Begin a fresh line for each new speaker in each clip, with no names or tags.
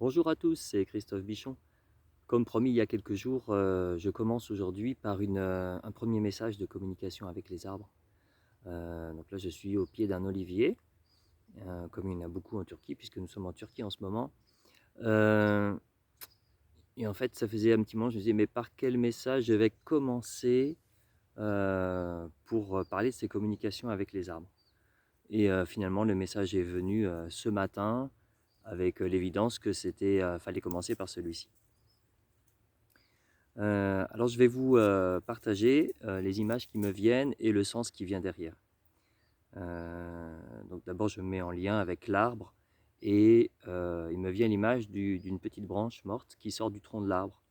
Bonjour à tous, c'est Christophe Bichon. Comme promis il y a quelques jours, je commence aujourd'hui par un premier message de communication avec les arbres. Donc là je suis au pied d'un olivier, comme il y en a beaucoup en Turquie, puisque nous sommes en Turquie en ce moment. Euh, et en fait ça faisait un petit moment, je me disais mais par quel message je vais commencer pour parler de ces communications avec les arbres. Et finalement le message est venu ce matin avec l'évidence que fallait commencer par celui-ci. Alors je vais vous partager les images qui me viennent et le sens qui vient derrière. Donc d'abord je me mets en lien avec l'arbre et il me vient l'image d'une petite branche morte qui sort du tronc de l'arbre.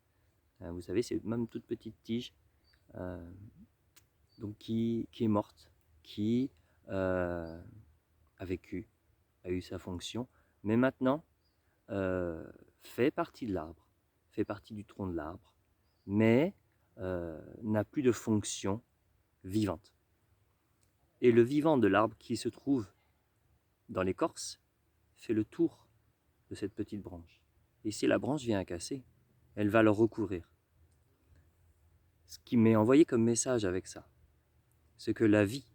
Vous savez, c'est même toute petite tige euh, donc qui est morte, qui euh, a vécu, a eu sa fonction, mais maintenant euh, fait partie de l'arbre, fait partie du tronc de l'arbre, mais n'a plus de fonction vivante. Et le vivant de l'arbre qui se trouve dans l'écorce fait le tour de cette petite branche. Et si la branche vient à casser, elle va le recouvrir. Ce qui m'est envoyé comme message avec ça, c'est que la vie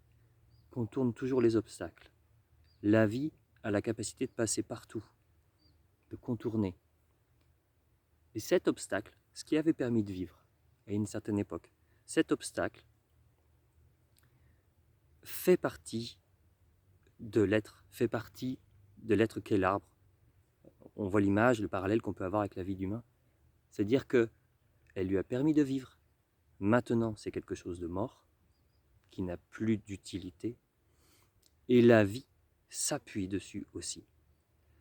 contourne toujours les obstacles. La vie a la capacité de passer partout, de contourner. Et cet obstacle, ce qui avait permis de vivre à une certaine époque, cet obstacle fait partie de l'être, fait partie de l'être qu'est l'arbre. On voit l'image, le parallèle qu'on peut avoir avec la vie d'humain. C'est-à-dire qu'elle lui a permis de vivre. Maintenant, c'est quelque chose de mort, qui n'a plus d'utilité. Et la vie s'appuie dessus aussi.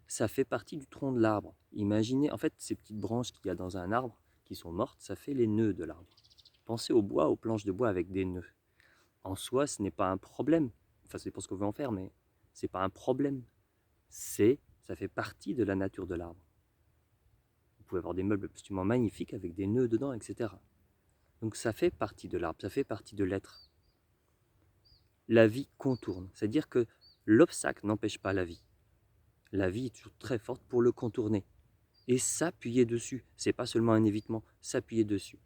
Ça fait partie du tronc de l'arbre. Imaginez, en fait, ces petites branches qu'il y a dans un arbre, qui sont mortes, ça fait les nœuds de l'arbre. Pensez au bois, aux planches de bois avec des nœuds. En soi, ce n'est pas un problème. Enfin, c'est pour ce qu'on veut en faire, mais ce n'est pas un problème. Ça fait partie de la nature de l'arbre. Vous pouvez avoir des meubles absolument magnifiques avec des nœuds dedans, etc. Donc ça fait partie de l'arbre, ça fait partie de l'être. La vie contourne, c'est-à-dire que l'obstacle n'empêche pas la vie. La vie est toujours très forte pour le contourner et s'appuyer dessus. C'est pas seulement un évitement, s'appuyer dessus.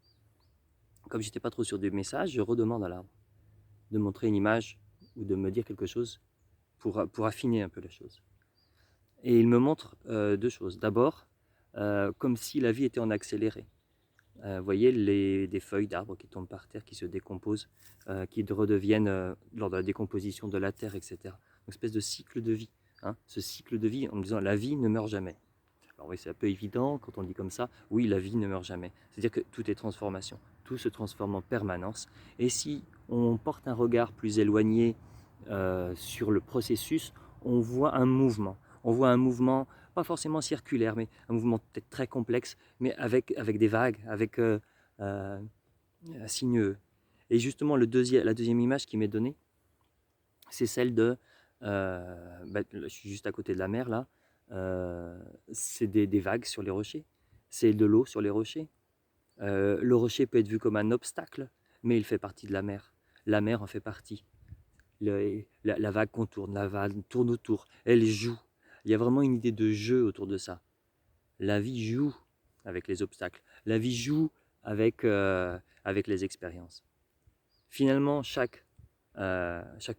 Comme j'étais pas trop sûr du message, je redemande à l'arbre de montrer une image ou de me dire quelque chose pour affiner un peu la chose. Et il me montre deux choses. D'abord, comme si la vie était en accéléré. Vous voyez des feuilles d'arbres qui tombent par terre, qui se décomposent, qui redeviennent lors de la décomposition de la terre, etc. Une espèce de cycle de vie. Hein, ce cycle de vie en me disant la vie ne meurt jamais. Alors oui, c'est un peu évident quand on dit comme ça, oui, la vie ne meurt jamais. C'est-à-dire que tout est transformation, tout se transforme en permanence. Et si on porte un regard plus éloigné sur le processus, on voit un mouvement. On voit un mouvement, pas forcément circulaire, mais un mouvement peut-être très complexe, mais avec des vagues, avec sinueux. Et justement, la deuxième image qui m'est donnée, c'est celle de... je suis juste à côté de la mer, là. C'est des vagues sur les rochers. C'est de l'eau sur les rochers. Le rocher peut être vu comme un obstacle, mais il fait partie de la mer. La mer en fait partie. La vague contourne, la vague tourne autour, elle joue. Il y a vraiment une idée de jeu autour de ça. La vie joue avec les obstacles. La vie joue avec les expériences. Finalement, chaque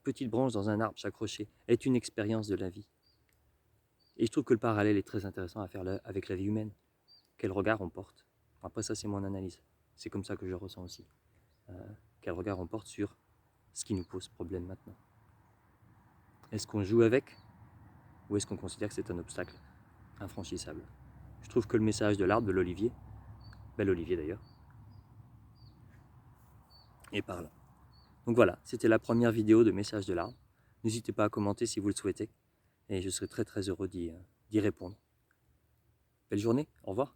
petite branche dans un arbre, chaque rocher, est une expérience de la vie. Et je trouve que le parallèle est très intéressant à faire avec la vie humaine. Quel regard on porte. Après ça, c'est mon analyse. C'est comme ça que je ressens aussi. Quel regard on porte sur ce qui nous pose problème maintenant. Est-ce qu'on joue avec ou est-ce qu'on considère que c'est un obstacle infranchissable? Je trouve que le message de l'arbre, de l'olivier, bel olivier d'ailleurs, est par là. Donc voilà, c'était la première vidéo de message de l'arbre. N'hésitez pas à commenter si vous le souhaitez et je serai très très heureux d'y répondre. Belle journée, au revoir.